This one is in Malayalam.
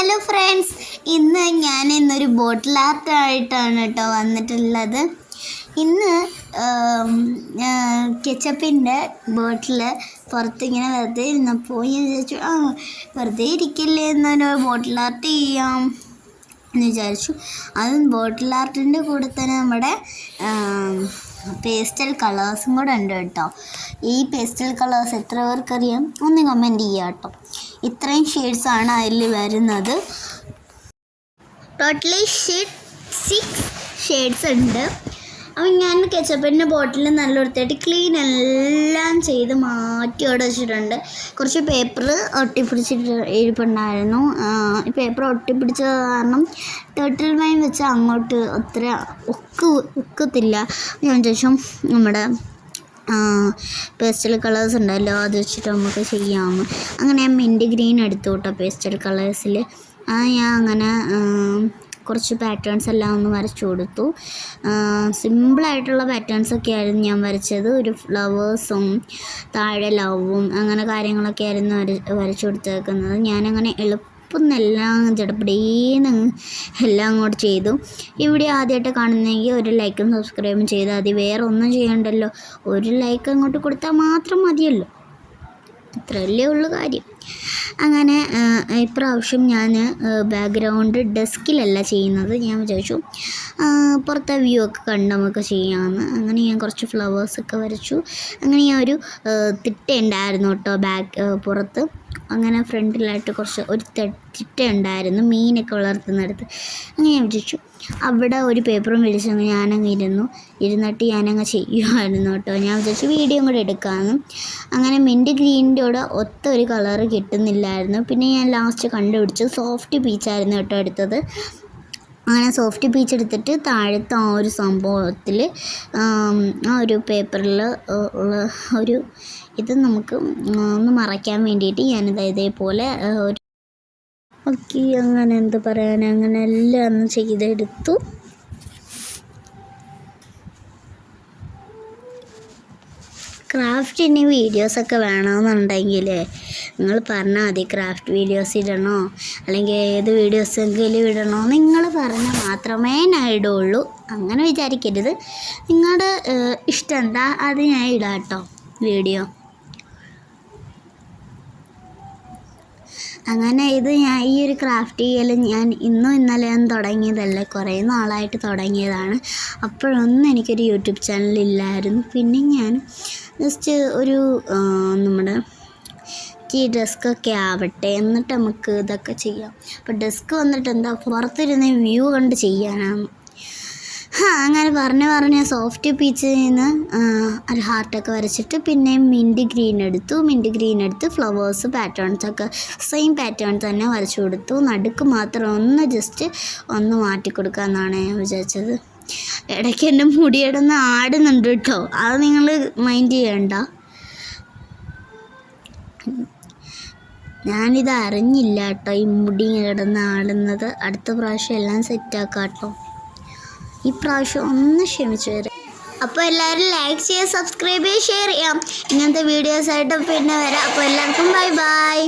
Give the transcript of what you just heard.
ഹലോ ഫ്രണ്ട്സ്, ഇന്നൊരു ബോട്ടിൽ ആർട്ടായിട്ടാണ് കേട്ടോ വന്നിട്ടുള്ളത്. ഇന്ന് കെച്ചപ്പിൻ്റെ ബോട്ടിൽ പുറത്തിങ്ങനെ വെറുതെ ഇരുന്നപ്പോൾ ഞാൻ വിചാരിച്ചു വെറുതെ ഇരിക്കില്ലേ എന്നൊരു ബോട്ടിൽ ആർട്ട് ചെയ്യാം എന്ന് വിചാരിച്ചു. അതും ബോട്ടിൽ ആർട്ടിൻ്റെ കൂടെ തന്നെ നമ്മുടെ പേസ്റ്റൽ കളേഴ്സും കൂടെ ഉണ്ട് കേട്ടോ. ഈ പേസ്റ്റൽ കളേഴ്സ് എത്ര പേർക്കറിയാം? ഒന്ന് കമൻറ്റ് ചെയ്യുക കേട്ടോ. ഇത്രയും ഷെയ്ഡ്സാണ് അതിൽ വരുന്നത്. ടോട്ടലി 6 ഷെയ്ഡ്സ് ഉണ്ട്. അപ്പം ഞാൻ കെച്ചപ്പിൻ്റെ ബോട്ടിൽ നല്ല വൃത്തിയായിട്ട് ക്ലീൻ എല്ലാം ചെയ്ത് മാറ്റി അവിടെ വെച്ചിട്ടുണ്ട്. കുറച്ച് പേപ്പർ ഒട്ടിപ്പിടിച്ചിട്ട് ഇരിപ്പുണ്ടായിരുന്നു. ഈ പേപ്പർ ഒട്ടിപ്പിടിച്ച കാരണം ടേർട്ടിൽ വൈൻ വെച്ച് അങ്ങോട്ട് അത്ര ഒക്കത്തില്ല. ഞാൻ ശേഷം നമ്മുടെ പേസ്റ്റൽ കളേഴ്സ് ഉണ്ടല്ലോ അത് വെച്ചിട്ട് നമുക്ക് ചെയ്യാമെന്ന്. അങ്ങനെ ഞാൻ മിൻറ്റ് ഗ്രീൻ എടുത്തു കേട്ടോ പേസ്റ്റൽ കളേഴ്സിൽ. ഞാൻ അങ്ങനെ കുറച്ച് പാറ്റേൺസ് എല്ലാം ഒന്ന് വരച്ചു കൊടുത്തു. സിമ്പിളായിട്ടുള്ള പാറ്റേൺസൊക്കെ ആയിരുന്നു ഞാൻ വരച്ചത്. ഒരു ഫ്ലവേഴ്സും താഴെ ലവും അങ്ങനെ കാര്യങ്ങളൊക്കെ ആയിരുന്നു വരച്ചു കൊടുത്തേക്കുന്നത്. ഞാനങ്ങനെ എല്ലാം ചടപ്പടേന്ന് എല്ലാം അങ്ങോട്ട് ചെയ്തു. ഇവിടെ ആദ്യമായിട്ട് കാണുന്നെങ്കിൽ ഒരു ലൈക്കും സബ്സ്ക്രൈബും ചെയ്താൽ മതി. വേറെ ഒന്നും ചെയ്യണ്ടല്ലോ, ഒരു ലൈക്ക് അങ്ങോട്ട് കൊടുത്താൽ മാത്രം മതിയല്ലോ. അത്രയല്ലേ ഉള്ളു കാര്യം. അങ്ങനെ ഇപ്രാവശ്യം ഞാൻ ബാക്ക്ഗ്രൗണ്ട് ഡെസ്കിലല്ല ചെയ്യുന്നത്. ഞാൻ വിചാരിച്ചു പുറത്തെ വ്യൂ ഒക്കെ കണ്ട് നമുക്ക് ചെയ്യാമെന്ന്. അങ്ങനെ ഞാൻ കുറച്ച് ഫ്ലവേഴ്സൊക്കെ വരച്ചു. അങ്ങനെ ഞാൻ ഒരു തിട്ട ഉണ്ടായിരുന്നു കേട്ടോ പുറത്ത്. അങ്ങനെ ഫ്രണ്ടിലായിട്ട് ഒരു തിട്ട ഉണ്ടായിരുന്നു മീനൊക്കെ വളർത്തുന്നിടത്ത്. അങ്ങനെ ഞാൻ വിചാരിച്ചു അവിടെ ഒരു പേപ്പറും വിരിച്ചങ്ങ് ഇരുന്നിട്ട് ഞാനങ്ങ് ചെയ്യുമായിരുന്നു കേട്ടോ. ഞാൻ വിചാരിച്ചു വീഡിയോ കൂടെ എടുക്കാമെന്ന്. അങ്ങനെ മിൻറ്റ് ഗ്രീനിൻ്റെ കൂടെ ഒത്ത ഒരു കളറ് കിട്ടുന്നില്ലായിരുന്നു. പിന്നെ ഞാൻ ലാസ്റ്റ് കണ്ടുപിടിച്ചു സോഫ്റ്റ് പീച്ചായിരുന്നു കേട്ടോ എടുത്തത്. അങ്ങനെ സോഫ്റ്റ് പീച്ച് എടുത്തിട്ട് താഴത്തെ ആ ഒരു സംഭവത്തിൽ ആ ഒരു പേപ്പറിൽ ഉള്ള ഒരു ഇത് നമുക്ക് ഒന്ന് മറയ്ക്കാൻ വേണ്ടിയിട്ട് ഞാനിത് ഇതേപോലെ അങ്ങനെ എന്ത് പറയാൻ അങ്ങനെ എല്ലാം ഒന്ന് ചെയ്തെടുത്തു. ക്രാഫ്റ്റിന് വീഡിയോസൊക്കെ വേണമെന്നുണ്ടെങ്കിൽ നിങ്ങൾ പറഞ്ഞാൽ മതി. ക്രാഫ്റ്റ് വീഡിയോസ് ഇടണോ അല്ലെങ്കിൽ ഏത് വീഡിയോസെങ്കിലും ഇടണോ നിങ്ങൾ പറഞ്ഞാൽ മാത്രമേ ഞാൻ ഇടുള്ളൂ. അങ്ങനെ വിചാരിക്കരുത്. നിങ്ങളുടെ ഇഷ്ടം എന്താ അത് ഞാൻ ഇടാം കേട്ടോ വീഡിയോ. അങ്ങനെ ഞാൻ ഈ ഒരു ക്രാഫ്റ്റ് ചെയ്യൽ ഞാൻ ഇന്നും ഇന്നലെയും തുടങ്ങിയതല്ല, കുറേ നാളായിട്ട് തുടങ്ങിയതാണ്. അപ്പോഴൊന്നും എനിക്കൊരു യൂട്യൂബ് ചാനലില്ലായിരുന്നു. പിന്നെ ഞാൻ ജസ്റ്റ് ഒരു നമ്മുടെ ഈ ഡെസ്കൊക്കെ ആവട്ടെ എന്നിട്ട് നമുക്ക് ഇതൊക്കെ ചെയ്യാം. അപ്പോൾ ഡെസ്ക് വന്നിട്ട് എന്താ പുറത്തിരുന്ന് വ്യൂ കണ്ട് ചെയ്യാനാണ്. അങ്ങനെ പറഞ്ഞ് സോഫ്റ്റ് പീച്ചിൽ നിന്ന് ഒരു ഹാർട്ടൊക്കെ വരച്ചിട്ട് പിന്നെ മിൻറ്റ് ഗ്രീൻ എടുത്ത് ഫ്ലവേഴ്സ് പാറ്റേൺസൊക്കെ സെയിം പാറ്റേൺ തന്നെ വരച്ചു കൊടുത്തു. നടുക്ക് മാത്രം ജസ്റ്റ് ഒന്ന് മാറ്റി കൊടുക്കാമെന്നാണ് ഞാൻ വിചാരിച്ചത്. ഇടയ്ക്ക് എൻ്റെ മുടിയിടന്ന് ആടുന്നുണ്ട് കേട്ടോ, അത് നിങ്ങൾ മൈൻഡ് ചെയ്യണ്ട. ഞാനിത് അറിഞ്ഞില്ല കേട്ടോ ഈ മുടി കിടന്ന് ആടുന്നത്. അടുത്ത പ്രാവശ്യം എല്ലാം സെറ്റാക്കാം കേട്ടോ. ഈ പ്രാവശ്യം ഒന്ന് ക്ഷമിച്ചു വരാം. അപ്പോൾ എല്ലാവരും ലൈക്ക് ചെയ്യുക, സബ്സ്ക്രൈബ് ചെയ്യുക, ഷെയർ ചെയ്യാം. ഇങ്ങനത്തെ വീഡിയോസായിട്ട് പിന്നെ വരാം. അപ്പോൾ എല്ലാവർക്കും ബൈ.